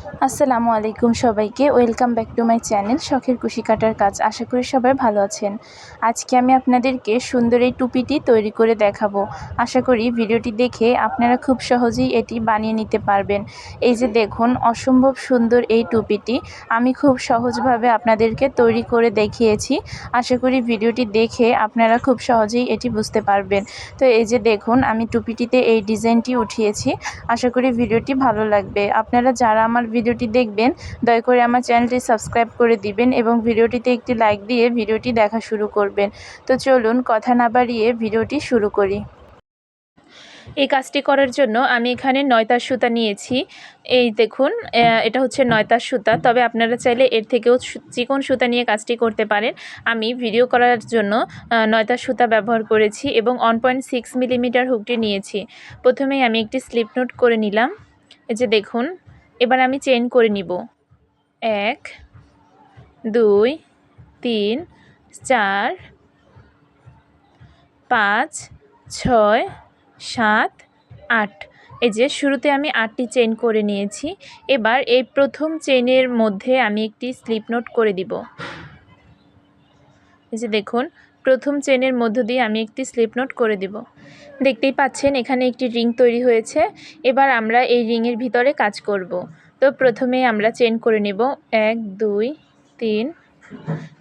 আসসালামু আলাইকুম সবাইকে, welcome back to my channel শখের কুশি কাটার কাজ। আশা করি সবাই ভালো আছেন। আজকে আমি আপনাদেরকে সুন্দর এই টুপিটি তৈরি করে দেখাবো। আশা করি ভিডিওটি দেখে আপনারা খুব সহজেই এটি বানিয়ে নিতে পারবেন। এই যে দেখুন, অসম্ভব সুন্দর এই টুপিটি আমি খুব সহজভাবে আপনাদেরকে তৈরি করে দেখিয়েছি। আশা করি ভিডিওটি দেখে আপনারা খুব সহজেই এটি বুঝতে পারবেন। তো এই যে দেখুন, আমি টুপিটিতে এই ডিজাইনটি উঠিয়েছি। আশা করি ভিডিওটি ভালো লাগবে। আপনারা যারা আমার ভিডিওটি দেখবেন, দয়া করে আমার চ্যানেলটি সাবস্ক্রাইব করে দিবেন এবং ভিডিওটিতে একটি লাইক দিয়ে ভিডিওটি দেখা শুরু করবেন। তো চলুন কথা না বাড়িয়ে ভিডিওটি শুরু করি। এই কাজটি করার জন্য আমি এখানে 9 তার সুতা নিয়েছি। এই দেখুন, এটা হচ্ছে 9 তার সুতা, তবে আপনারা চাইলে এর থেকেও চিকন সুতা নিয়ে কাজটি করতে পারেন। আমি ভিডিও করার জন্য 9 তার সুতা ব্যবহার করেছি এবং 1.6 মিলিমিটার হুকটি নিয়েছি। প্রথমেই আমি একটি স্লিপ নোট করে নিলাম। এই যে দেখুন, এবার আমি চেইন করে নিব। 1 2 3 4 5 6 7 8। এই যে শুরুতে আমি 8টি চেইন করে নিয়েছি। এবার এই প্রথম চেইনের মধ্যে আমি একটি স্লিপ নোট করে দিব। এই যে দেখুন, প্রথম চেইনের মধ্য দিয়ে আমি একটি স্লিপ নোট করে দিব। দেখতেই পাচ্ছেন এখানে একটি রিং তৈরি হয়েছে। এবার আমরা এই রিংয়ের ভিতরে কাজ করব। তো প্রথমে আমরা চেইন করে নেব 1 2 3।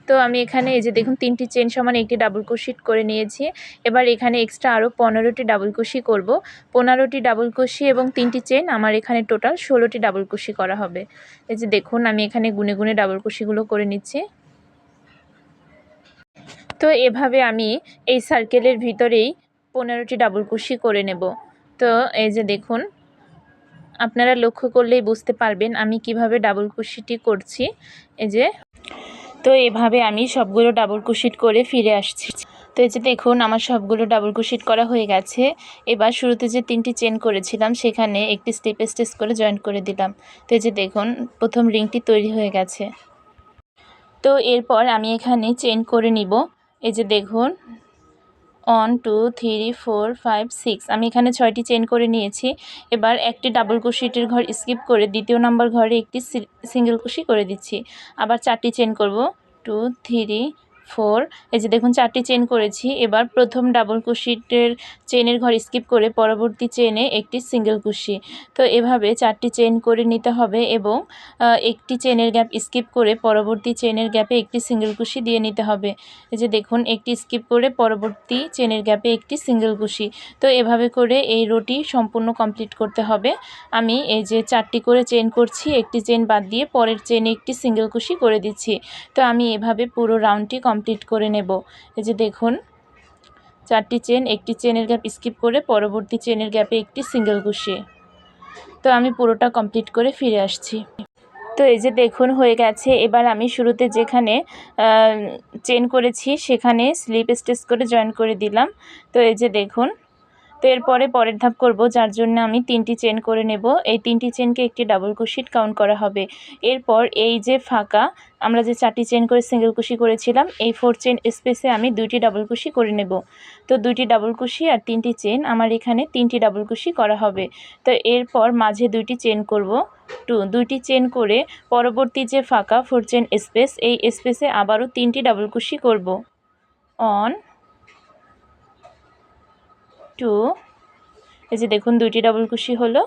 তো আমি এখানে এই যে দেখুন 3টি চেইন সমান একটি ডাবল ক্রোশেট করে নিয়েছি। এবার এখানে এক্সট্রা আরও 15টি ডাবল ক্রোশেট করব। 15টি ডাবল ক্রোশেট এবং 3টি চেইন, আমার এখানে টোটাল 16টি ডাবল ক্রোশেট করা হবে। এই যে দেখুন, আমি এখানে গুনে গুনে ডাবল ক্রোশেটগুলো করে নিচ্ছি। তো এভাবে আমি এই সার্কেলের ভিতরেই 15টি ডাবল ক্রোশেট করে নেব। তো এই যে দেখুন, আপনারা লক্ষ্য করলেই বুঝতে পারবেন আমি কিভাবে ডাবল ক্রোশেটটি করছি। এই যে, তো এভাবে আমি সবগুলো ডাবল ক্রোশেট করে ফিরে আসছি। তো এই যে দেখুন, আমার সবগুলো ডাবল ক্রোশেট করা হয়ে গেছে। এবার শুরুতে যে 3টি চেইন করেছিলাম সেখানে একটি স্লিপ স্টিচ করে জয়েন করে দিলাম। তো এই যে দেখুন, প্রথম রিংটি তৈরি হয়ে গেছে। তো এরপর আমি এখানে চেইন করে নিব। এই যে দেখুন, 1 2 3 4 5 6, আমি এখানে 6টি চেইন করে নিয়েছি। এবার একটি ডাবল ক্রোশেটের ঘর স্কিপ করে দ্বিতীয় নাম্বার ঘরে একটি সিঙ্গেল ক্রোশেট করে দিচ্ছি। আবার 4টি চেইন করব, 2 3 4। এই যে দেখুন 4টি চেইন করেছি। এবার প্রথম ডাবল ক্রোশেটের চেইনের ঘর স্কিপ করে পরবর্তী চেইনে একটি সিঙ্গেল ক্রোশেট। তো এভাবে 4টি চেইন করে নিতে হবে এবং একটি চেইনের গ্যাপ স্কিপ করে পরবর্তী চেইনের গ্যাপে একটি সিঙ্গেল ক্রোশেট দিয়ে নিতে হবে। এই যে দেখুন, একটি স্কিপ করে পরবর্তী চেইনের গ্যাপে একটি সিঙ্গেল ক্রোশেট। তো এভাবে করে এই রোটি সম্পূর্ণ কমপ্লিট করতে হবে। আমি এই যে 4টি করে চেইন করছি, একটি চেইন বাদ দিয়ে পরের চেইনে একটি সিঙ্গেল ক্রোশেট করে দিচ্ছি। তো আমি এভাবে পুরো রাউন্ডটি কমপ্লিট করে নেব। এই যে দেখুন, 4টি চেইন, একটি চেইনের গ্যাপ স্কিপ করে পরবর্তী চেইনের গ্যাপে একটি সিঙ্গেল ক্রোশেট। তো আমি পুরোটা কমপ্লিট করে ফিরে আসছি। তো এই যে দেখুন, হয়ে গেছে। এবার আমি শুরুতে যেখানে চেইন করেছি সেখানে স্লিপ স্টিচ করে জয়েন করে দিলাম। তো এই যে দেখুন, তো এরপরে পরের ধাপ করব, যার জন্য আমি 3টি চেইন করে নেব। এই 3টি চেইনকে একটি ডাবল ক্রোশেট কাউন্ট করা হবে। এরপর এই যে ফাঁকা, আমরা যে 4টি চেইন করে সিঙ্গেল ক্রোশেট করেছিলাম, এই 4 চেইন স্পেসে আমি 2টি ডাবল ক্রোশেট করে নেব। তো 2টি ডাবল ক্রোশেট আর 3টি চেইন, আমার এখানে 3টি ডাবল ক্রোশেট করা হবে। তো এরপর মাঝে 2টি চেইন করব, 2টি চেইন করে পরবর্তী যে ফাঁকা 4 চেইন স্পেস, এই স্পেসে আবারও 3টি ডাবল ক্রোশেট করব। 1 2। এই যে দেখুন, 2টি ডাবল ক্রোশেট হলো।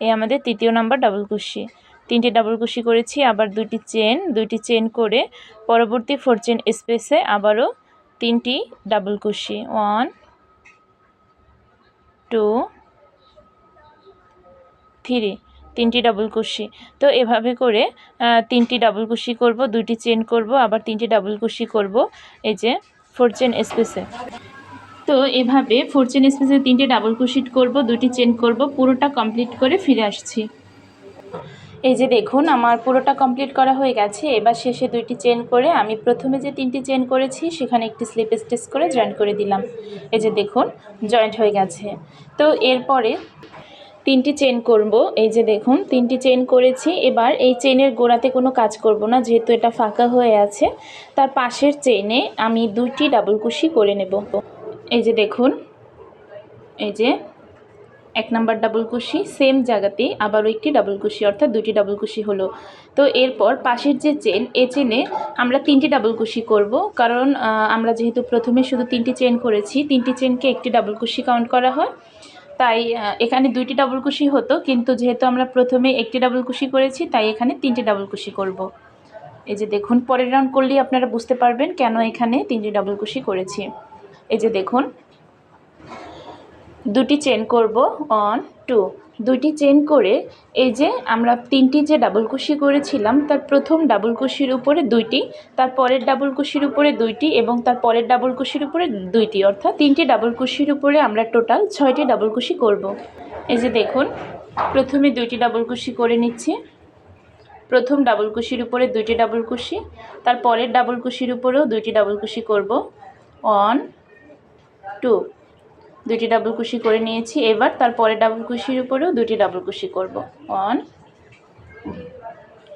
এই আমাদের তৃতীয় নাম্বার ডাবল ক্রোশেট। 3টি ডাবল ক্রোশেট করেছি, আবার 2টি চেইন করে পরবর্তী 4 চেইন স্পেসে আবারও 3টি ডাবল ক্রোশেট। 1 2 3, 3টি ডাবল ক্রোশেট। তো এভাবে করে 3টি ডাবল ক্রোশেট করব, 2টি চেইন করব, আবার 3টি ডাবল ক্রোশেট করব এই যে 4 চেইন স্পেসে। তো এভাবে 4 চেইন স্পেসে 3টে ডাবল ক্রোশেট করব, 2টি চেইন করব, পুরোটা কমপ্লিট করে ফিরে আসছি। এই যে দেখুন, আমার পুরোটা কমপ্লিট করা হয়ে গেছে। এবার শেষে 2টি চেইন করে আমি প্রথমে যে 3টি চেইন করেছি সেখানে একটি স্লিপ স্টিচ করে জয়েন্ট করে দিলাম। এই যে দেখুন, জয়েন্ট হয়ে গেছে। তো এরপরে 3টি চেইন করব। এই যে দেখুন, 3টি চেইন করেছি। এবার এই চেইনের গোড়াতে কোনো কাজ করব না, যেহেতু এটা ফাঁকা হয়ে আছে। তার পাশের চেইনে আমি 2টি ডাবল ক্রোশেট করে নেব। এই যে দেখুন, এই যে এক নাম্বার ডাবল কুশি, সেম জায়গাতেই আবারও একটি ডাবল কুশি, অর্থাৎ দুটি ডাবল কুশি হলো। তো এরপর পাশের যে চেন, এই চেনে আমরা 3টি ডাবল কুশি করব, কারণ আমরা যেহেতু প্রথমে শুধু 3টি চেন করেছি, 3টি চেনকে একটি ডাবল কুশি কাউন্ট করা হয়। তাই এখানে 2টি ডাবল কুশি হতো, কিন্তু যেহেতু আমরা প্রথমে একটি ডাবল কুশি করেছি তাই এখানে 3টি ডাবল কুশি করব। এই যে দেখুন, পরের রাউন্ড করলেই আপনারা বুঝতে পারবেন কেন এখানে 3টি ডাবল কুশি করেছি। এই যে দেখুন, 2টি চেন করব, 1 2, 2টি চেন করে এই যে আমরা 3টি যে ডাবল কুশি করেছিলাম তার প্রথম ডাবল কুশির উপরে 2টি, তার পরের ডাবল কুশির উপরে 2টি এবং তার পরের ডাবল কুশির উপরে 2টি, অর্থাৎ 3টি ডাবল কুশির উপরে আমরা টোটাল 6টি ডাবল কুশি করব। এই যে দেখুন, প্রথমে 2টি ডাবল কুশি করে নিচ্ছি, প্রথম ডাবল কুশির উপরে 2টি ডাবল কুশি, তার পরের ডাবল কুশির উপরেও 2টি ডাবল কুশি করব, 1 2, 2টি ডাবল কুশি করে নিয়েছি। এবার তার পরের ডাবল কুশির উপরেও 2টি ডাবল কুশি করব, 1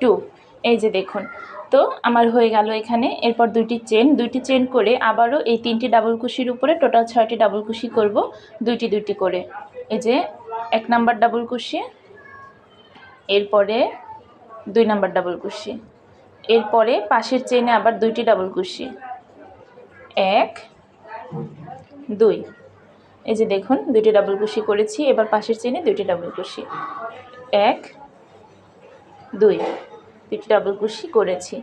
2। এই যে দেখুন, তো আমার হয়ে গেল এখানে। এরপর 2টি চেন করে আবারও এই 3টি ডাবল কুশির উপরে টোটাল 6টি ডাবল কুশি করব, 2টি করে। এই যে 1 নাম্বার ডাবল কুশি, এরপরে 2 নাম্বার ডাবল কুশি, এরপরে পাশের চেনে আবার 2টি ডাবল কুশি, 1 2। এই যে দেখুন, 2টি ডাবল কুশি করেছি। এবার পাশের চেনে 2টি ডাবল কুশি, 1 2, 2টি ডাবল কুশি করেছি।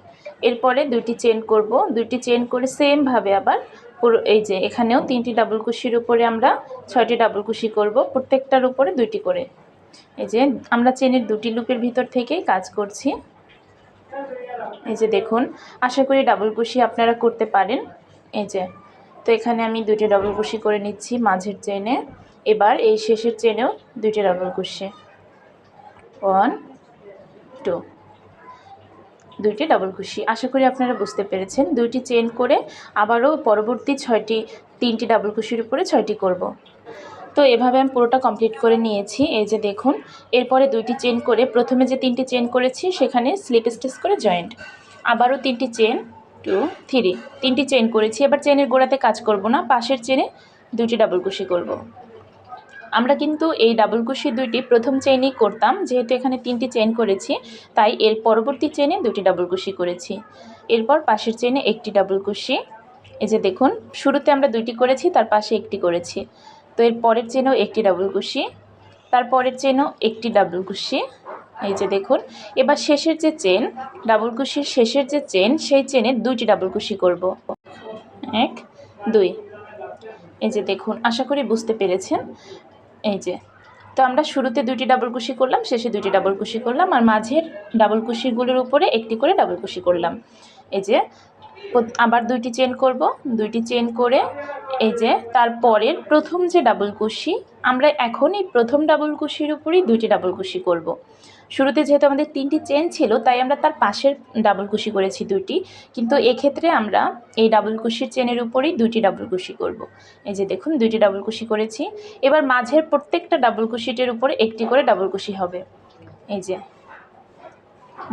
এরপরে 2টি চেন করব, 2টি চেন করে সেমভাবে আবার পুরো এই যে এখানেও 3টি ডাবল কুশির উপরে আমরা 6টি ডাবল কুশি করব, প্রত্যেকটার উপরে 2টি করে। এই যে আমরা চেনের 2টি লুপের ভিতর থেকেই কাজ করছি। এই যে দেখুন, আশা করি ডাবল কুশি আপনারা করতে পারেন। এই যে, তো এখানে আমি 2টি ডাবল কুশি করে নিচ্ছি মাঝের চেনে। এবার এই শেষের চেনেও 2টি ডাবল কুশি, 1 2, 2টি ডাবল কুশি। আশা করি আপনারা বুঝতে পেরেছেন। 2টি চেন করে আবারও পরবর্তী 3টি ডাবল কুশির উপরে 6টি করব। তো এভাবে আমি পুরোটা কমপ্লিট করে নিয়েছি। এই যে দেখুন, এরপরে 2টি চেন করে প্রথমে যে 3টি চেন করেছি সেখানে স্লিপ স্টিচ করে জয়েন্ট, আবারও 3টি চেন 2 3, 3টি চেন করেছি। এবার চেনের গোড়াতে কাজ করব না, পাশের চেনে 2টি ডাবল কুশি করব। আমরা কিন্তু এই ডাবল কুশি 2টি প্রথম চেনই করতাম, যেহেতু এখানে 3টি চেন করেছি তাই এর পরবর্তী চেনে 2টি ডাবল কুশি করেছি। এরপর পাশের চেনে 1টি ডাবল কুশি। এই যে দেখুন, শুরুতে আমরা 2টি করেছি, তার পাশে 1টি করেছি। তো এর পরের চেনেও 1টি ডাবল কুশি, তার পরের চেনেও 1টি ডাবল কুশি। এই যে দেখুন, এবার শেষের যে চেন, ডাবল কুশির শেষের যে চেন, সেই চেনে 2টি ডাবল কুশি করব, 1 2। এই যে দেখুন, আশা করি বুঝতে পেরেছেন। এই যে, তো আমরা শুরুতে 2টি ডাবল কুশি করলাম, শেষে 2টি ডাবল কুশি করলাম, আর মাঝের ডাবল কুশিগুলোর উপরে 1টি করে ডাবল কুশি করলাম। এই যে আবার 2টি চেন করব, 2টি চেন করে এই যে তারপরের প্রথম যে ডাবল কুশি, আমরা এখন এই প্রথম ডাবল কুশির উপরেই 2টি ডাবল কুশি করব। শুরুতে যেহেতু আমাদের 3টি চেন ছিল তাই আমরা তার পাশের ডাবল কুশি করেছি 2টি, কিন্তু এক্ষেত্রে আমরা এই ডাবল কুশির চেনের উপরেই 2টি ডাবল কুশি করব। এই যে দেখুন, 2টি ডাবল কুশি করেছি। এবার মাঝের প্রত্যেকটা ডাবল কুশিটির উপরে 1টি করে ডাবল কুশি হবে। এই যে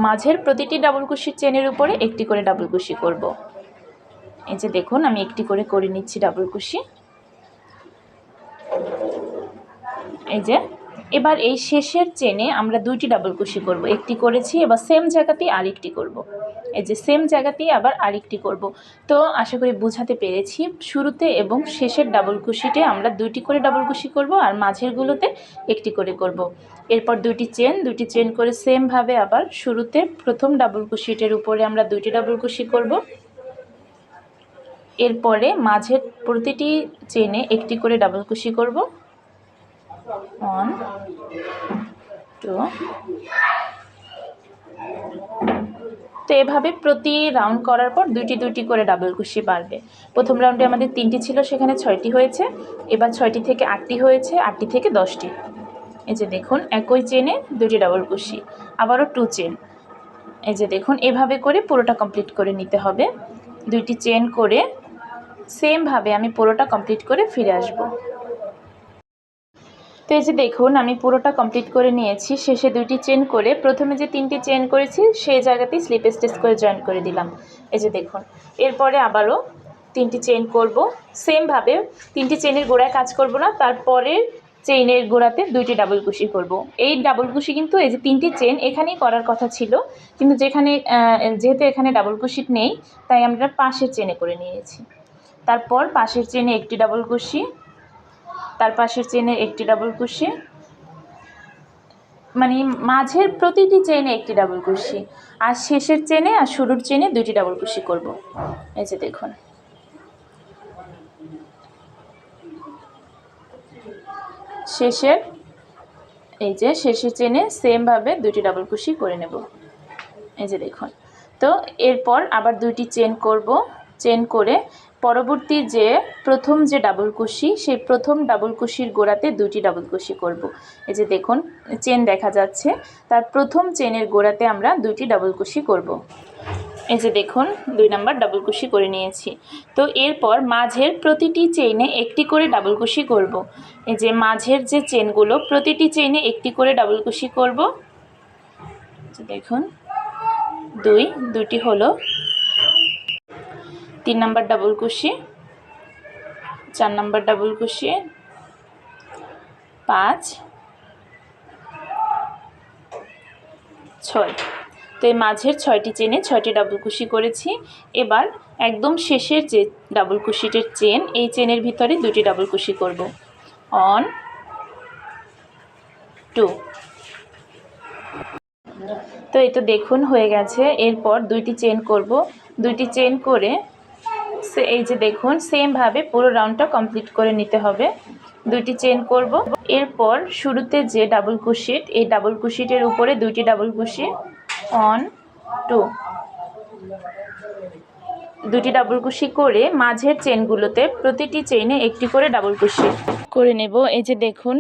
মাঝের প্রতিটি ডাবল কুশির চেনের উপরে 1টি করে ডাবল কুশি করব। এই যে দেখুন, আমি 1টি করে নিচ্ছি ডাবল কুশি। এই যে এবার এই শেষের চেনে আমরা 2টি ডাবল কুশি করব, 1টি করেছি, এবার সেম জায়গাতেই আরেকটি করব। এই যে সেম জায়গাতেই আবার আরেকটি করব। তো আশা করি বোঝাতে পেরেছি, শুরুতে এবং শেষের ডাবল কুশিতে আমরা 2টি করে ডাবল কুশি করব আর মাঝেরগুলোতে 1টি করে করব। এরপর 2টি চেন করে সেমভাবে আবার শুরুতে প্রথম ডাবল কুশিটের উপরে আমরা 2টি ডাবল কুশি করব। এরপরে মাঝের প্রতিটি চেনে 1টি করে ডাবল কুশি করব, 1 2। তো এভাবে প্রতি রাউন্ড করার পর 2টি করে ডাবল কুশি বাড়বে। প্রথম রাউন্ডে আমাদের 3টি ছিল, সেখানে 6টি হয়েছে। এবার 6টি থেকে 8টি হয়েছে, 8টি থেকে 10টি। এই যে দেখুন, একই চেনে 2টি ডাবল কুশি, আবারও 2 চেন। এই যে দেখুন, এভাবে করে পুরোটা কমপ্লিট করে নিতে হবে। 2টি চেন করে সেমভাবে আমি পুরোটা কমপ্লিট করে ফিরে আসব। তো এই যে দেখুন, আমি পুরোটা কমপ্লিট করে নিয়েছি। শেষে 2টি চেন করে প্রথমে যে 3টি চেন করেছি সেই জায়গাতেই স্লিপ স্টিচ করে জয়েন করে দিলাম। এই যে দেখুন, এরপরে আবারও 3টি চেন করব সেমভাবে। 3টি চেনের গোড়ায় কাজ করব না, তারপরে চেইনের গোড়াতে 2টি ডাবল কুশি করব। এই ডাবল কুশি কিন্তু এই যে 3টি চেন এখানেই করার কথা ছিল, কিন্তু যেহেতু এখানে ডাবল কুশি নেই তাই আমরা পাশের চেনে করে নিয়েছি। তারপর পাশের চেনে একটি ডাবল কুশি, তার পাশের চেনে একটি ডাবল কুশি, মানে মাঝের প্রতিটি চেনে একটি ডাবল কুশি, আর শেষের চেনে আর শুরুর চেনে 2টি ডাবল কুশি করব। এই যে দেখুন, শেষের চেনে সেমভাবে 2টি ডাবল কুশি করে নেব। এই যে দেখুন, তো এরপর আবার 2টি চেন করব। চেন করে পরবর্তী যে প্রথম যে ডাবল কুশি, সেই প্রথম ডাবল কুশির গোড়াতে 2টি ডাবল কুশি করব। এই যে দেখুন চেন দেখা যাচ্ছে, তার প্রথম চেনের গোড়াতে আমরা 2টি ডাবল কুশি করব। এই যে দেখুন 2 নাম্বার ডাবল কুশি করে নিয়েছি। তো এরপর মাঝের প্রতিটি চেইনে একটি করে ডাবল কুশি করব। এই যে মাঝের যে চেনগুলো, প্রতিটি চেইনে একটি করে ডাবল কুশি করব। দেখুন 2টি হলো, 3 নাম্বার ডাবল কুশি, 4 নাম্বার ডাবল কুশি, 5, 6। তো এই মাঝের 6টি চেনে 6টি ডাবল কুশি করেছি। এবার একদম শেষের যে ডাবল কুশিটির চেন, এই চেনের ভিতরে 2টি ডাবল কুশি করব। 1, 2। তো এই তো দেখুন হয়ে গেছে। এরপর 2টি চেন করব। 2টি চেন করে এই যে দেখুন সেমভাবে পুরো রাউন্ডটা কমপ্লিট করে নিতে হবে। 2টি চেন করব। এরপর শুরুতে যে ডাবল কুশিট, এই ডাবল কুশিটের উপরে 2টি ডাবল কুশি, 1, 2। 2টি ডাবল কুশি করে মাঝের চেনগুলোতে প্রতিটি চেইনে একটি করে ডাবল কুশি করে নেব। এই যে দেখুন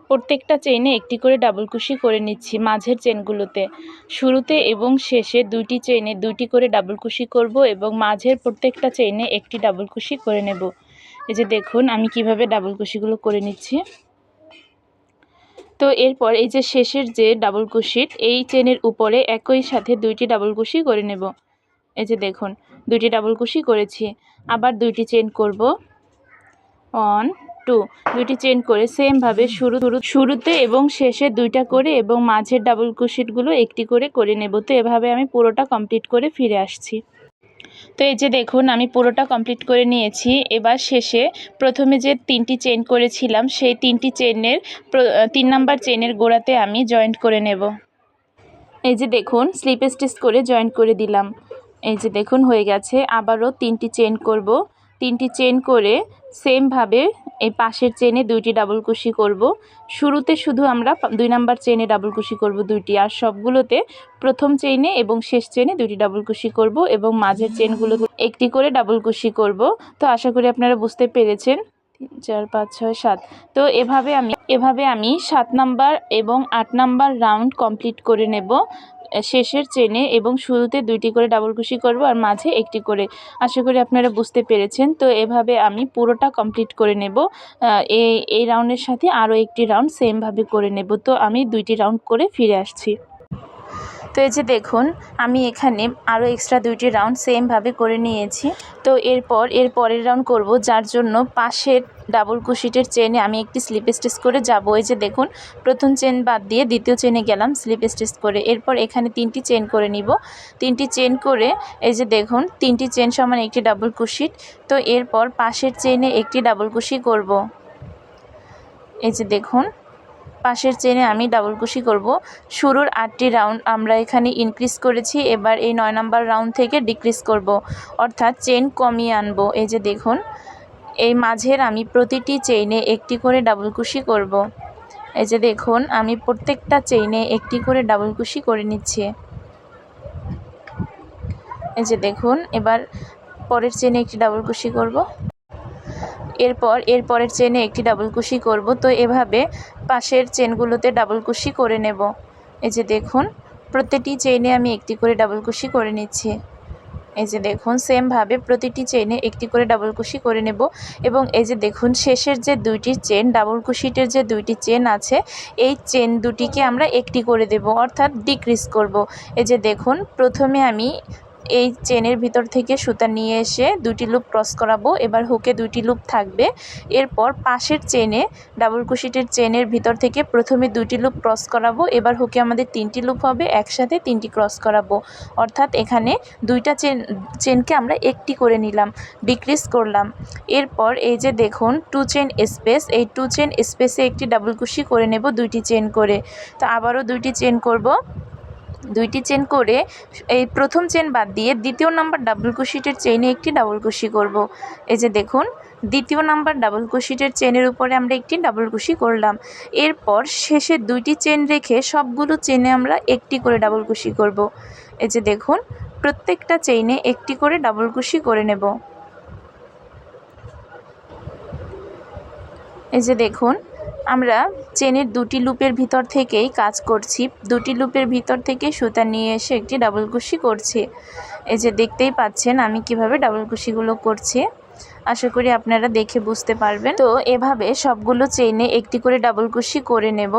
প্রত্যেকটা চেইনে একটি করে ডাবল কুশি করে নিচ্ছি মাঝের চেনগুলোতে। শুরুতে এবং শেষে 2টি চেইনে 2টি করে ডাবল কুশি করব এবং মাঝের প্রত্যেকটা চেইনে একটি ডাবল কুশি করে নেব। এই যে দেখুন আমি কিভাবে ডাবল কুশিগুলো করে নিচ্ছি। তো এরপর এই যে শেষের যে ডাবল কুশিট, এই চেনের উপরে একই সাথে 2টি ডাবল কুশি করে নেব। এই যে দেখুন 2টি ডাবল কুশি করেছি। আবার 2টি চেন করব, 1, 2। 2টি চেন করে সেমভাবে শুরুতে এবং শেষে 2টা করে এবং মাঝের ডাবল কুশিটগুলো একটি করে নেব। তো এভাবে আমি পুরোটা কমপ্লিট করে ফিরে আসছি। তো এই যে দেখুন আমি পুরোটা কমপ্লিট করে নিয়েছি। এবার শেষে প্রথমে যে 3টি চেন করেছিলাম, সেই 3টি চেনের 3 নাম্বার চেনের গোড়াতে আমি জয়েন্ট করে নেব। এই যে দেখুন স্লিপ স্টিচ করে জয়েন্ট করে দিলাম। এই যে দেখুন হয়ে গেছে। আবারও 3টি চেন করব। 3টি চেন করে সেমভাবে এই পাশের চেনে 2টি ডাবল কুশি করব। শুরুতে শুধু আমরা 2 নাম্বার চেনে ডাবল কুশি করব 2টি, আর সবগুলোতে প্রথম চেইনে এবং শেষ চেনে 2টি ডাবল কুশি করব এবং মাঝের চেনগুলো একটি করে ডাবল কুশি করব। তো আশা করি আপনারা বুঝতে পেরেছেন। 3, 4, 5, 6, 7। তো এভাবে আমি 7 নাম্বার এবং 8 নাম্বার রাউন্ড কমপ্লিট করে নেব শেষের চেনে, এবং শুরুতে 2টি করে ডাবল কুশি করব আর মাঝে একটি করে। আশা করি আপনারা বুঝতে পেরেছেন। তো এভাবে আমি পুরোটা কমপ্লিট করে নেব। এই রাউন্ডের সাথে আরও একটি রাউন্ড সেমভাবে করে নেব। তো আমি 2টি রাউন্ড করে ফিরে আসছি। তো এই যে দেখুন আমি এখানে আরও এক্সট্রা 2টি রাউন্ড সেমভাবে করে নিয়েছি। তো এর পরের রাউন্ড করব, যার জন্য পাশের ডাবল কুশিটের চেনে আমি একটি স্লিপ স্টিচ করে যাব। এই যে দেখুন প্রথম চেন বাদ দিয়ে দ্বিতীয় চেনে গেলাম স্লিপ স্টিচ করে। এরপর এখানে 3টি চেন করে নিব। 3টি চেন করে এই যে দেখুন 3টি চেন সমান একটি ডাবল কুশিট। তো এরপর পাশের চেনে একটি ডাবল কুশি করব। এই যে দেখুন পাশের চেনে আমি ডাবল কুশি করব। শুরুর 8টি রাউন্ড আমরা এখানে ইনক্রিজ করেছি, এবার এই 9 নাম্বার রাউন্ড থেকে ডিক্রিজ করব, অর্থাৎ চেন কমিয়ে আনব। এই যে দেখুন এই মাঝের আমি প্রতিটি চেইনে একটি করে ডাবল কুশি করব। এই যে দেখুন আমি প্রত্যেকটা চেইনে একটি করে ডাবল কুশি করে নিচ্ছি। এই যে দেখুন এবার পরের চেনে একটি ডাবল কুশি করব, এর পরের চেনে একটি ডাবল কুশি করব। তো এভাবে পাশের চেনগুলোতে ডাবল কুশি করে নেব। এই যে দেখুন প্রতিটি চেইনে আমি একটি করে ডাবল কুশি করে নিচ্ছি। এই যে দেখুন সেমভাবে প্রতিটি চেইনে একটি করে ডাবল কুশি করে নেব। এবং এই যে দেখুন শেষের যে 2টি চেন ডাবল কুশিটের যে 2টি চেন আছে, এই চেন দুটিকে আমরা একটি করে দেব, অর্থাৎ ডিক্রিজ করব। এই যে দেখুন প্রথমে আমি এই চেনের ভিতর থেকে সুতা নিয়ে এসে দুটি লুপ ক্রস করাবো। এবার হুকে দুটি লুপ থাকবে। এরপর পাশের চেনে ডাবল ক্রোশেটের চেনের ভিতর থেকে প্রথমে দুটি লুপ ক্রস করাবো। এবার হুকে আমাদের 3টি লুপ হবে, একসাথে 3টি ক্রস করাবো। অর্থাৎ এখানে দুইটা চেনকে আমরা একটি করে নিলাম, ডিক্রিজ করলাম। এরপর এই যে দেখুন 2 চেন স্পেস, এই 2 চেন স্পেসে একটি ডাবল ক্রোশি করে নেব 2টি চেন করে। তো আবারও 2টি চেন করব। 2টি চেন করে এই প্রথম চেন বাদ দিয়ে দ্বিতীয় নাম্বার ডাবল ক্রোশেটের চেইনে একটি ডাবল ক্রোশি করব। এই যে দেখুন দ্বিতীয় নাম্বার ডাবল ক্রোশেটের চেনের উপরে আমরা একটি ডাবল ক্রোশি করলাম। এরপর শেষে 2টি চেন রেখে সবগুলো চেনে আমরা একটি করে ডাবল ক্রোশি করব। এই যে দেখুন প্রত্যেকটা চেইনে একটি করে ডাবল ক্রোশি করে নেব। এই যে দেখুন আমরা চেনের 2টি লুপের ভিতর থেকেই কাজ করছি, 2টি লুপের ভিতর থেকে সুতা নিয়ে এসে একটি ডাবল ক্রোশি করছি। এই যে দেখতেই পাচ্ছেন আমি কিভাবে ডাবল ক্রোশিগুলো করছি, আশা করি আপনারা দেখে বুঝতে পারবেন। তো এভাবে সবগুলো চেইনে একটি করে ডাবল ক্রোশি করে নেব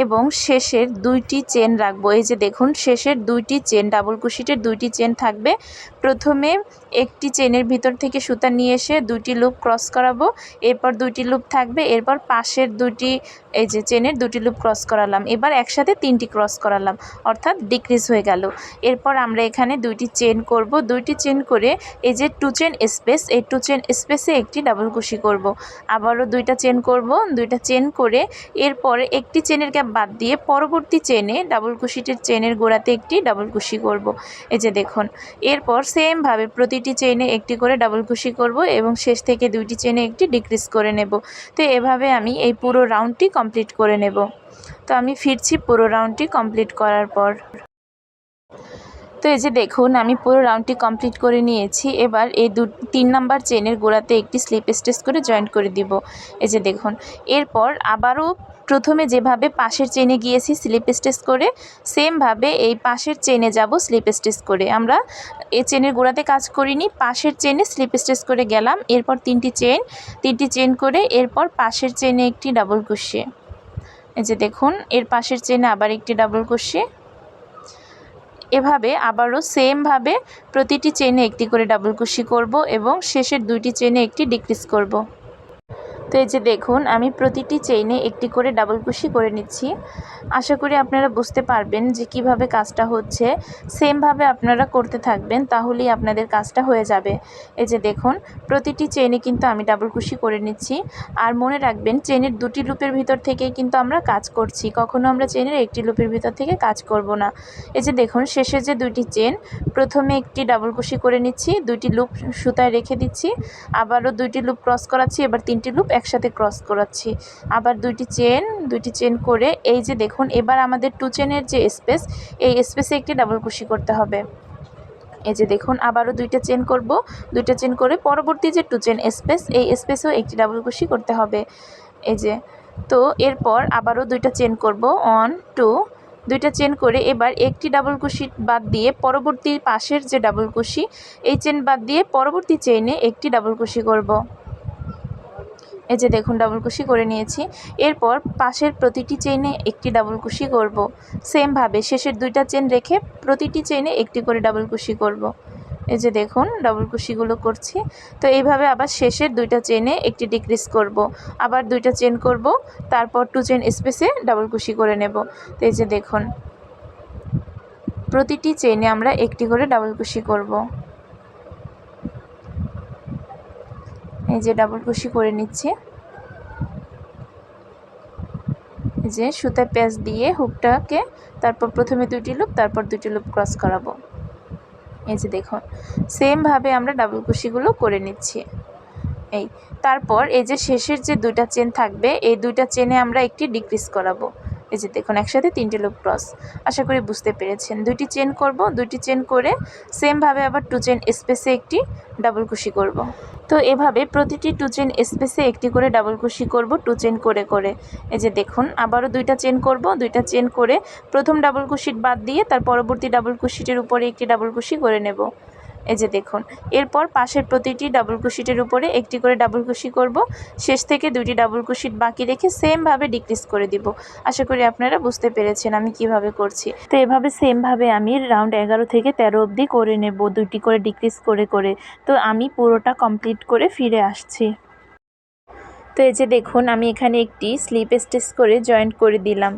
এবং শেষের 2টি চেন রাখবো। এই যে দেখুন শেষের 2টি চেন ডাবল ক্রোশেটের 2টি চেন থাকবে। প্রথমে একটি চেনের ভিতর থেকে সুতা নিয়ে এসে 2টি লুপ ক্রস করাবো, এরপর 2টি লুপ থাকবে, এরপর পাশের 2টি এই যে চেনের 2টি লুপ ক্রস করালাম, এবার একসাথে 3টি ক্রস করালাম, অর্থাৎ ডিক্রিজ হয়ে গেল। এরপর আমরা এখানে 2টি চেন করব, 2টি চেন করে এই যে 2 চেন স্পেস, এই 2 চেন স্পেসে একটি ডাবল ক্রোশি করব। আবারও 2টা চেন করব, 2টা চেন করে এরপরে একটি চেনের গ্যাপ বাদ দিয়ে পরবর্তী চেনে ডাবল ক্রোশেটের চেনের গোড়াতে একটি ডাবল ক্রোশি করব। এই যে দেখুন এরপর সেমভাবে প্রতিটি চেনে একটি করে ডাবল ক্রোশি করব এবং শেষ থেকে 2টি চেনে একটি ডিক্রিজ করে নেব। তো এভাবে আমি এই পুরো রাউন্ডটি কমপ্লিট করে নেব। তো আমি ফিরছি পুরো রাউন্ডটি কমপ্লিট করার পর। তো এই যে দেখুন আমি পুরো রাউন্ডটি কমপ্লিট করে নিয়েছি। এবার এই 3 নাম্বার চেনের গোড়াতে একটি স্লিপ স্টিচ করে জয়েন্ট করে দিব। এই যে দেখুন এরপর আবারও প্রথমে যেভাবে পাশের চেনে গিয়েছি স্লিপ স্টিচ করে, সেমভাবে এই পাশের চেনে যাব স্লিপ স্টিচ করে। আমরা এই চেনের গোড়াতে কাজ করিনি, পাশের চেনে স্লিপ স্টিচ করে গেলাম। এরপর 3টি চেন করে এরপর পাশের চেনে একটি ডাবল ক্রোশি। এই যে দেখুন এর পাশের চেনে আবার একটি ডাবল ক্রোশি। এভাবে আবারও সেমভাবে প্রতিটি চেনে একটি করে ডাবল ক্রোশি করব এবং শেষের 2টি চেনে একটি ডিক্রিজ করব। তো এই যে দেখুন আমি প্রতিটি চেইনে একটি করে ডাবল ক্রোশি করে নিচ্ছি। আশা করি আপনারা বুঝতে পারবেন যে কিভাবে কাজটা হচ্ছে। সেমভাবে আপনারা করতে থাকবেন, তাহলেই আপনাদের কাজটা হয়ে যাবে। এই যে দেখুন প্রতিটি চেইনে কিন্তু আমি ডাবল ক্রোশি করে নিচ্ছি। আর মনে রাখবেন চেনের 2টি লুপের ভিতর থেকেই কিন্তু আমরা কাজ করছি, কখনো আমরা চেনের একটি লুপের ভিতর থেকে কাজ করব না। এই যে দেখুন শেষে যে 2টি চেন, প্রথমে একটি ডাবল ক্রোশি করে নিচ্ছি, 2টি লুপ সুতায় রেখে দিচ্ছি, আবারও 2টি লুপ ক্রস করাচ্ছি, এবার 3টি লুপ একসাথে ক্রস করাচ্ছি, আবার 2টি চেন করে এই যে দেখুন এবার আমাদের 2 চেনের যে স্পেস, এই স্পেসে একটি ডাবল ক্রোশি করতে হবে। এই যে দেখুন আবারও 2টা চেন করব, 2টা চেন করে পরবর্তী যে 2 চেন স্পেস, এই স্পেসেও একটি ডাবল ক্রোশি করতে হবে। এই যে তো এরপর আবারও 2টা চেন করব 1 2, 2টা চেন করে এবার একটি ডাবল ক্রোশি বাদ দিয়ে পরবর্তী পাশের যে ডাবল ক্রোশি, এই চেন বাদ দিয়ে পরবর্তী চেইনে একটি ডাবল ক্রোশি করব। এই যে দেখুন ডাবল ক্রোশি করে নিয়েছি। এরপর পাশের প্রতিটি চেইনে একটি ডাবল ক্রোশি করব। সেমভাবে শেষের 2টা চেন রেখে প্রতিটি চেইনে একটি করে ডাবল ক্রোশি করব। এই যে দেখুন ডাবল ক্রোশিগুলো করছি। তো এইভাবে আবার শেষের 2টা চেনে একটি ডিক্রিজ করব, আবার 2টা চেন করব, তারপর 2 চেন স্পেসে ডাবল ক্রোশি করে নেব। তো এই যে দেখুন প্রতিটি চেইনে আমরা একটি করে ডাবল ক্রোশি করব। এই যে ডাবল ক্রোশি করে নিচ্ছি। যে সুতায় প্যাচ দিয়ে হুকটাকে তারপর প্রথমে 2টি লুপ, তারপর 2টি লুপ ক্রস করাবো। এই যে দেখুন সেমভাবে আমরা ডাবল ক্রোশিগুলো করে নিচ্ছি। এই তারপর এই যে শেষের যে 2টা চেন থাকবে, এই 2টা চেনে আমরা একটি ডিক্রিজ করাবো। এই যে দেখুন একসাথে 3টে লুপ ক্রস। আশা করি বুঝতে পেরেছেন। 2টি চেন করব, 2টি চেন করে সেমভাবে আবার 2 চেন স্পেসে একটি ডাবল ক্রোশি করব। তো এভাবে প্রতিটি 2 চেন স্পেসে একটি করে ডাবল ক্রোশি করব 2 চেন করে করে। এই যে দেখুন আবারও 2টা চেন করব, 2টা চেন করে প্রথম ডাবল ক্রোশিট বাদ দিয়ে তার পরবর্তী ডাবল ক্রোশিটের উপরে একটি ডাবল ক্রোশি করে নেব। এই যে দেখুন, এরপর পাশের প্রতিটি ডাবল ক্রোশেটের উপরে একটি করে ডাবল ক্রোশি করব। শেষ থেকে দুটি ডাবল ক্রোশেট বাকি রেখে সেমভাবে ডিক্রিজ করে দিব। আশা করি আপনারা বুঝতে পেরেছেন আমি কিভাবে করছি। তো এভাবে সেমভাবে আমি রাউন্ড 11 থেকে 13 অবধি করে নেব, দুটি করে ডিক্রিজ করে করে। তো আমি পুরোটা কমপ্লিট করে ফিরে আসছি। তো এই যে দেখুন, আমি এখানে একটি স্লিপ স্টিচ করে জয়েন্ট করে দিলাম।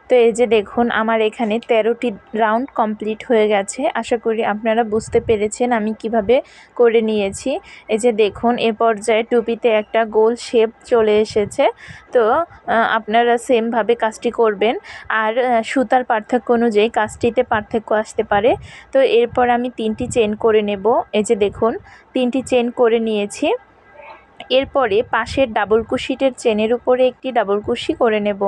তো এই যে দেখুন, আমার এখানে 13টি রাউন্ড কমপ্লিট হয়ে গেছে। আশা করি আপনারা বুঝতে পেরেছেন আমি কিভাবে করে নিয়েছি। এই যে দেখুন, এ পর্যায়ে টুপিতে একটা গোল শেপ চলে এসেছে। তো আপনারা সেমভাবে কাজটি করবেন। আর সুতার পার্থক্য অনুযায়ী কাজটিতে পার্থক্য আসতে পারে। তো এরপর আমি 3টি চেন করে নেব। এই যে দেখুন, 3টি চেন করে নিয়েছি। এরপরে পাশের ডাবল কুশিটের চেনের উপরে একটি ডাবল কুশি করে নেব।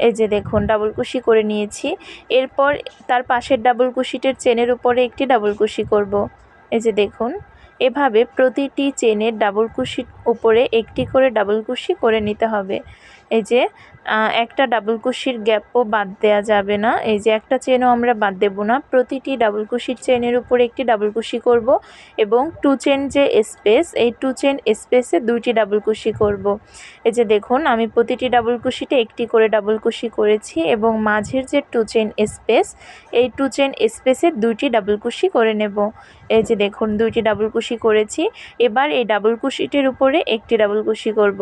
এই যে দেখুন, ডাবল কুশি করে নিয়েছি। এরপর তার পাশের ডাবল কুশিটের চেনের উপরে একটি ডাবল কুশি করব। এই যে দেখুন, এভাবে প্রতিটি চেনের ডাবল কুশির উপরে একটি করে ডাবল কুশি করে নিতে হবে। এই যে একটা ডাবল কুশির গ্যাপও বাদ দেওয়া যাবে না। এই যে একটা চেনও আমরা বাদ দেব না। প্রতিটি ডাবল কুশির চেনের উপরে একটি ডাবল কুশি করব এবং 2 চেন যে স্পেস, এই 2 চেন স্পেসে 2টি ডাবল কুশি করব। এই যে দেখুন, আমি প্রতিটি ডাবল কুশিতে একটি করে ডাবল কুশি করেছি এবং মাঝের যে 2 চেন স্পেস, এই 2 চেন স্পেসে 2টি ডাবল কুশি করে নেব। এই যে দেখুন, 2টি ডাবল কুশি করেছি। এবার এই ডাবল কুশিটির উপরে একটি ডাবল কুশি করব।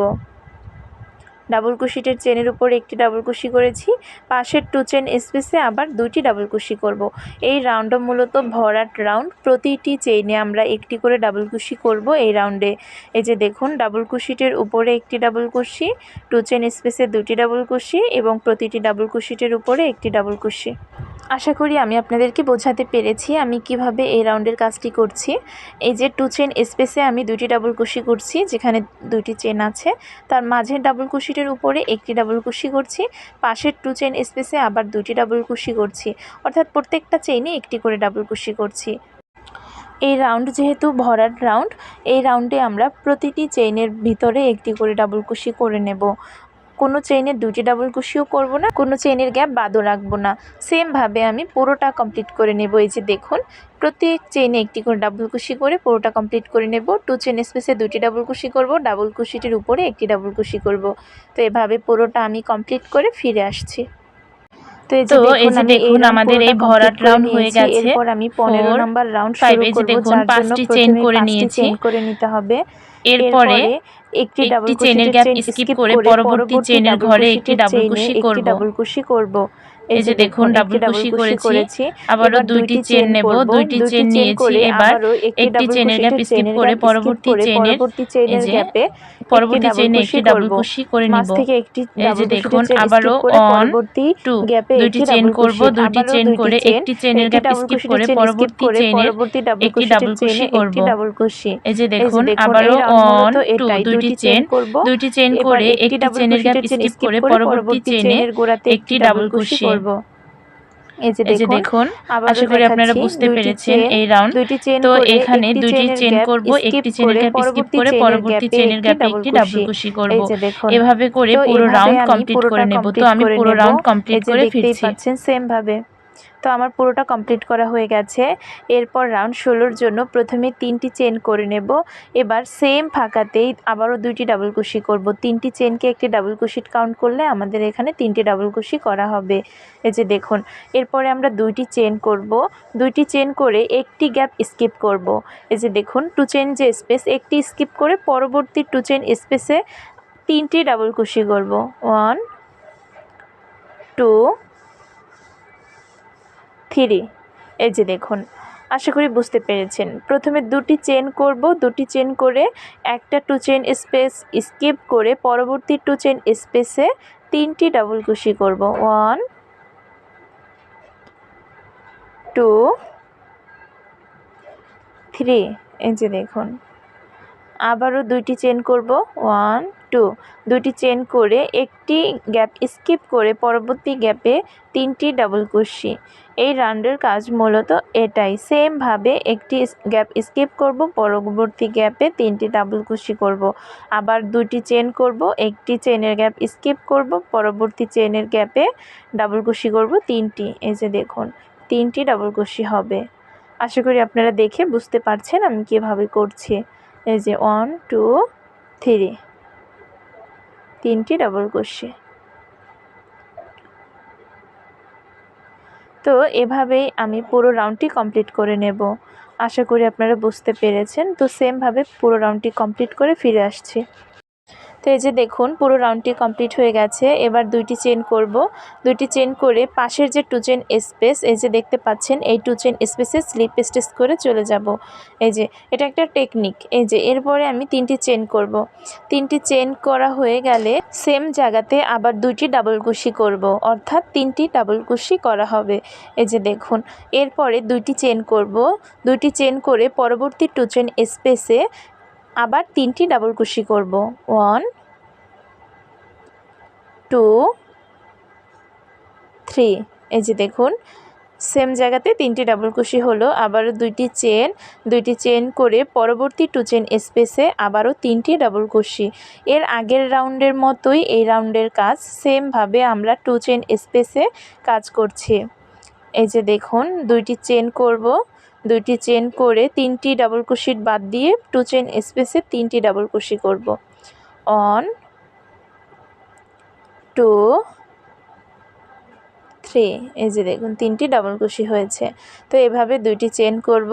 ডাবল কুশিটের চেনের উপরে একটি ডাবল কুশি করেছি। পাশের 2 চেন স্পেসে আবার 2টি ডাবল কুশি করব। এই রাউন্ডটা মূলত ভরাট রাউন্ড। প্রতিটি চেইনে আমরা একটি করে ডাবল কুশি করব এই রাউন্ডে। এই যে দেখুন, ডাবল কুশিটের উপরে একটি ডাবল কুশি, 2 চেন স্পেসে 2টি ডাবল কুশি এবং প্রতিটি ডাবল কুশিটের উপরে একটি ডাবল কুশি। আশা করি আমি আপনাদেরকে বোঝাতে পেরেছি আমি কিভাবে এই রাউন্ডের কাজটি করছি। এই যে 2 চেন স্পেসে আমি 2টি ডাবল কুশি করছি, যেখানে 2টি চেন আছে। তার মাঝের ডাবল কুশিটির উপরে একটি ডাবল কুশি করছি। পাশের 2 চেন স্পেসে আবার 2টি ডাবল কুশি করছি। অর্থাৎ প্রত্যেকটা চেইনে একটি করে ডাবল কুশি করছি। এই রাউন্ড যেহেতু ভরাট রাউন্ড, এই রাউন্ডে আমরা প্রতিটি চেইনের ভিতরে একটি করে ডাবল কুশি করে নেব। কোনো চেইনে 2টি ডাবল কুশিও করব না, কোনো চেইনের গ্যাপ বাদও রাখবো না। সেমভাবে আমি পুরোটা কমপ্লিট করে নেব। এই যে দেখুন, প্রত্যেক চেইনে একটি করে ডাবল কুশি করে পুরোটা কমপ্লিট করে নেব। 2 চেন স্পেসে 2টি ডাবল কুশি করব, ডাবল কুশিটির উপরে একটি ডাবল কুশি করব। তো এভাবে পুরোটা আমি কমপ্লিট করে ফিরে আসছি। তো এই যে দেখুন, আমাদের এই ভরাট রাউন্ড হয়ে গেছে। এরপর আমি 15 নাম্বার রাউন্ড 5 শুরু এই যে করব, দেখুন, যার জন্য 5টি চেন প্রথমে করে 5টি নিয়েছি। চেন করে নিতে হবে। এরপরে একটি ডাবল চেনের কুশিটের গ্যাপ চেন স্কিপ স্কিপ করে করে পরবর্তী চেনের ডাবল ঘরে একটি কুশিটের ডাবল চেইনে কুশি একটি করব। ডাবল কুশি করব। এই যে দেখুন, ডাবল কুশি করেছি। আবারও 2টি চেন নেব, 2টি চেন নিয়েছি। এবার একটি চেনের গ্যাপ স্কিপ করে পরবর্তী চেনের গ্যাপে পরবর্তী চেইনে একটি ডাবল কুশি করে নিব। এই যে দেখুন, আবারও 1 2 2টি চেন করব, 2টি চেন করে একটি চেনের গ্যাপ স্কিপ করে পরবর্তী চেইনের একটি ডাবল কুশি করব। এই যে দেখুন, আবারও 1 2 2টি চেন করে একটি চেনের গ্যাপ স্কিপ করে পরবর্তী চেইনে একটি ডাবল কুশি করব। এই যে দেখুন, আশা করি আপনারা বুঝতে পেরেছেন এই রাউন্ড। তো এখানে 2টি চেন করব, একটি চেনের গ্যাপ স্কিপ করে পরবর্তী চেনের গ্যাপে একটি ডাবল কুশি করব। এভাবে করে পুরো রাউন্ড কমপ্লিট করে নেব। তো আমি পুরো রাউন্ড কমপ্লিট করে ফিরছি। সেমভাবে তো আমার পুরোটা কমপ্লিট করা হয়ে গেছে। এরপর রাউন্ড 16-র জন্য প্রথমে 3টি চেন করে নেব। এবার সেম ফাঁকাতেই আবারও 2টি ডাবল কুশি করব। 3টি চেনকে একটি ডাবল কুশি কাউন্ট করলে আমাদের এখানে 3টি ডাবল কুশি করা হবে। এই যে দেখুন, এরপরে আমরা 2টি চেন করব। 2টি চেন করে একটি গ্যাপ স্কিপ করব। এই যে দেখুন, 2 চেন যে স্পেস, একটি স্কিপ করে পরবর্তী 2 চেন স্পেসে 3টি ডাবল কুশি করব। 1 2 3। এই যে দেখুন, আশা করি বুঝতে পেরেছেন। প্রথমে 2টি চেন করব, 2টি চেন করে একটা 2 চেন স্পেস স্কিপ করে পরবর্তী 2 চেন স্পেসে 3টি ডাবল কুশি করব। 1 2 3। এই যে দেখুন, আবারও 2টি চেন করব। 1 2 2টি চেন করে একটি গ্যাপ স্কিপ করে পরবর্তী গ্যাপে 3টি ডাবল কুশি। এই রাউন্ডের কাজ মূলত এটাই। সেমভাবে একটি গ্যাপ স্কিপ করব, পরবর্তী গ্যাপে 3টি ডাবল কুশি করব। আবার 2টি চেন করব, একটি চেনের গ্যাপ স্কিপ করব, পরবর্তী চেনের গ্যাপে ডাবল কুশি করব 3টি। এই যে দেখুন, 3টি ডাবল কুশি হবে। আশা করি আপনারা দেখে বুঝতে পারছেন আমি কীভাবে করছি। এই যে 1 2 3 3টি ডাবল ক্রোশে। তো এভাবেই আমি পুরো রাউন্ডটি কমপ্লিট করে নেব। আশা করি আপনারা বুঝতে পেরেছেন। তো সেমভাবে পুরো রাউন্ডটি কমপ্লিট করে ফিরে আসছি। তো এই যে দেখুন পুরো রাউন্ডটি কমপ্লিট হয়ে গেছে। এবার দুইটি চেন করব। দুইটি চেন করে পাশের যে 2 চেন স্পেস এই যে দেখতে পাচ্ছেন, এই 2 চেন স্পেসে স্লিপ স্টিচ করে চলে যাব। এই যে এটা একটা টেকনিক। এই যে এরপরে আমি 3টি চেন করব। 3টি চেন করা হয়ে গেলে সেম জায়গাতে আবার 2টি ডাবল কুশি করব, অর্থাৎ 3টি ডাবল কুশি করা হবে। এই যে দেখুন এরপরে 2টি চেন করব। 2টি চেন করে পরবর্তী 2 চেন স্পেসে আবার 3টি ডাবল কুশি করব। 1 2 3। এই যে দেখুন সেম জায়গাতে 3টি ডাবল কুশি হলো। আবারও 2টি চেন করে পরবর্তী 2 চেন স্পেসে আবারও 3টি ডাবল কুশি। এর আগের রাউন্ডের মতোই এই রাউন্ডের কাজ সেমভাবে আমরা 2 চেন স্পেসে কাজ করছি। এই যে দেখুন 2টি চেন করব। 2টি চেন করে 3টি ডাবল কুশি বাদ দিয়ে 2 চেন স্পেসে 3টি ডাবল কুশি করব। 1 2 3। এই যে দেখুন 3টি ডাবল কুশি হয়েছে। তো এভাবে 2টি চেন করব।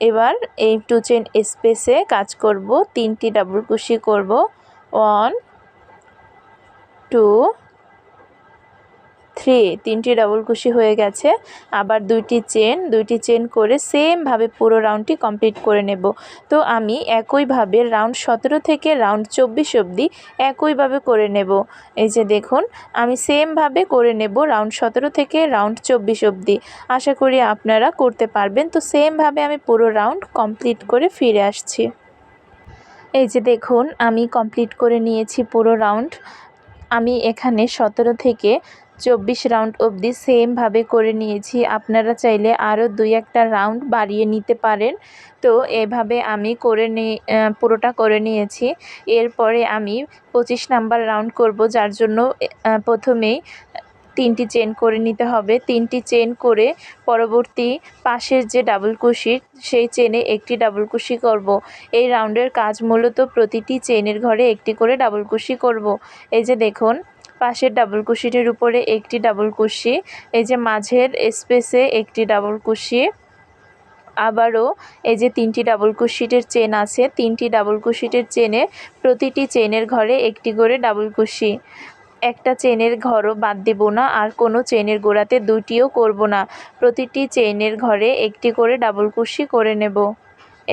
এবার এই 2 চেন স্পেসে কাজ করব, 3টি ডাবল কুশি করব। 1 2 3। 3টি ডাবল কুশি হয়ে গেছে। আবার 2টি চেন করে সেমভাবে পুরো রাউন্ডটি কমপ্লিট করে নেব। তো আমি একইভাবে রাউন্ড 17 থেকে রাউন্ড 24 অবধি একইভাবে করে নেব। এই যে দেখুন আমি সেমভাবে করে নেব রাউন্ড 17 থেকে রাউন্ড 24 অবধি। আশা করি আপনারা করতে পারবেন। তো সেমভাবে আমি পুরো রাউন্ড কমপ্লিট করে ফিরে আসছি। এই যে দেখুন আমি কমপ্লিট করে নিয়েছি পুরো রাউন্ড। আমি এখানে 17 থেকে 24 রাউন্ড অবধি সেমভাবে করে নিয়েছি। আপনারা চাইলে আরও 2-1টা রাউন্ড বাড়িয়ে নিতে পারেন। তো এভাবে আমি পুরোটা করে নিয়েছি। এরপরে আমি 25 নাম্বার রাউন্ড করব, যার জন্য প্রথমেই 3টি চেন করে নিতে হবে। 3টি চেন করে পরবর্তী পাশের যে ডাবল কুশি সেই চেনে একটি ডাবল কুশি করব। এই রাউন্ডের কাজ মূলত প্রতিটি চেনের ঘরে একটি করে ডাবল কুশি করব। এই যে দেখুন পাশের ডাবল কুশিটির উপরে একটি ডাবল কুশি, এই যে মাঝের স্পেসে একটি ডাবল কুশি, আবারও এই যে 3টি ডাবল কুশিটের চেন আছে, 3টি ডাবল কুশিটের চেনে প্রতিটি চেনের ঘরে একটি করে ডাবল কুশি। একটা চেনের ঘরও বাদ দেব না, আর কোনো চেনের গোড়াতে 2টিও করব না। প্রতিটি চেনের ঘরে একটি করে ডাবল কুশি করে নেব।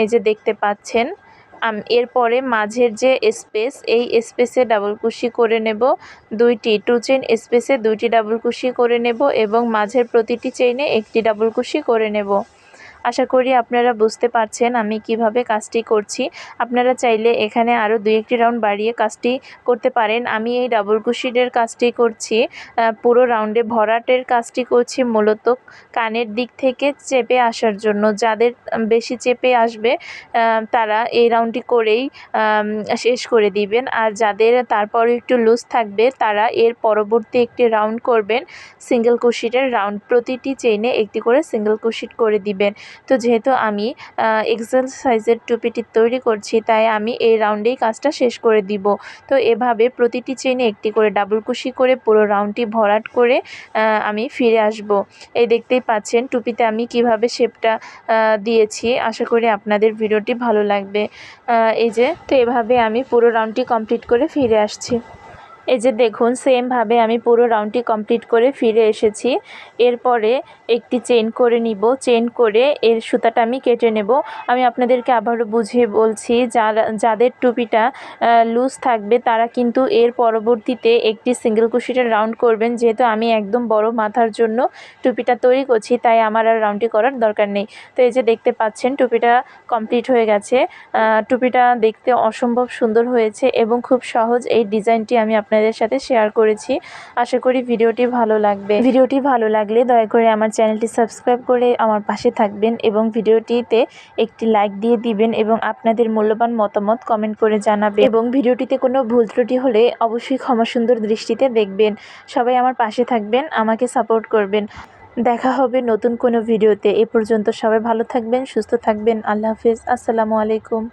এই যে দেখতে পাচ্ছেন। এরপরে মাঝের যে স্পেস এই স্পেসে ডাবল কুশি করে নেব। 2 চেন স্পেসে 2টি ডাবল কুশি করে নেব এবং মাঝের প্রতিটি চেইনে একটি ডাবল কুশি করে নেব। আশা করি আপনারা বুঝতে পারছেন আমি কিভাবে কাজটি করছি। আপনারা চাইলে এখানে আরও 2-1টি রাউন্ড বাড়িয়ে কাজটি করতে পারেন। আমি এই ডাবল কুশিটের কাজটি করছি, পুরো রাউন্ডে ভরাটের কাজটি করছি মূলত কানের দিক থেকে চেপে আসার জন্য। যাদের বেশি চেপে আসবে তারা এই রাউন্ডটি করেই শেষ করে দিবেন, আর যাদের তারপরে একটু লুজ থাকবে তারা এর পরবর্তী একটি রাউন্ড করবেন সিঙ্গেল কুশিটের রাউন্ড। প্রতিটি চেইনে একটি করে সিঙ্গেল কুশিট করে দিবেন। তো যেহেতু আমি এক্সেল সাইজের টুপিটি তৈরি করছি, তাই আমি এই রাউন্ডেই কাজটা শেষ করে দিব। তো এভাবে প্রতিটি চেইনে একটি করে ডাবল কুশি করে পুরো রাউন্ডটি ভরাট করে আমি ফিরে আসব। এই দেখতেই পাচ্ছেন টুপিতে আমি কিভাবে শেপটা দিয়েছি। আশা করি আপনাদের ভিডিওটি ভালো লাগবে। এই যে তো এভাবে আমি পুরো রাউন্ডটি কমপ্লিট করে ফিরে আসছি। এই যে দেখুন সেমভাবে আমি পুরো রাউন্ডটি কমপ্লিট করে ফিরে এসেছি। এরপরে একটি চেন করে নিব। চেন করে এর সুতাটা আমি কেটে নেব। আমি আপনাদেরকে আবারও বুঝিয়ে বলছি, যাদের টুপিটা লুজ থাকবে তারা কিন্তু এর পরবর্তীতে একটি সিঙ্গেল কুশিটের রাউন্ড করবেন। যেহেতু আমি একদম বড় মাথার জন্য টুপিটা তৈরি করছি, তাই আমার আর রাউন্ডটি করার দরকার নেই। তো এই যে দেখতে পাচ্ছেন টুপিটা কমপ্লিট হয়ে গেছে। টুপিটা দেখতে অসম্ভব সুন্দর হয়েছে এবং খুব সহজ এই ডিজাইনটি আমি আপনাদের সাথে শেয়ার করেছি। আশা করি ভিডিওটি ভালো লাগবে। ভিডিওটি ভালো লাগলে দয়া করে আমার চ্যানেলটি সাবস্ক্রাইব করে আমার পাশে থাকবেন এবং ভিডিওটিতে একটি লাইক দিয়ে দিবেন এবং আপনাদের মূল্যবান মতামত কমেন্ট করে জানাবেন, এবং ভিডিওটিতে কোনো ভুল ত্রুটি হলে অবশ্যই ক্ষমা সুন্দর দৃষ্টিতে দেখবেন। সবাই আমার পাশে থাকবেন, আমাকে সাপোর্ট করবেন। দেখা হবে নতুন কোনো ভিডিওতে। এ পর্যন্ত সবাই ভালো থাকবেন, সুস্থ থাকবেন। আল্লাহ হাফেজ। আসসালামু আলাইকুম।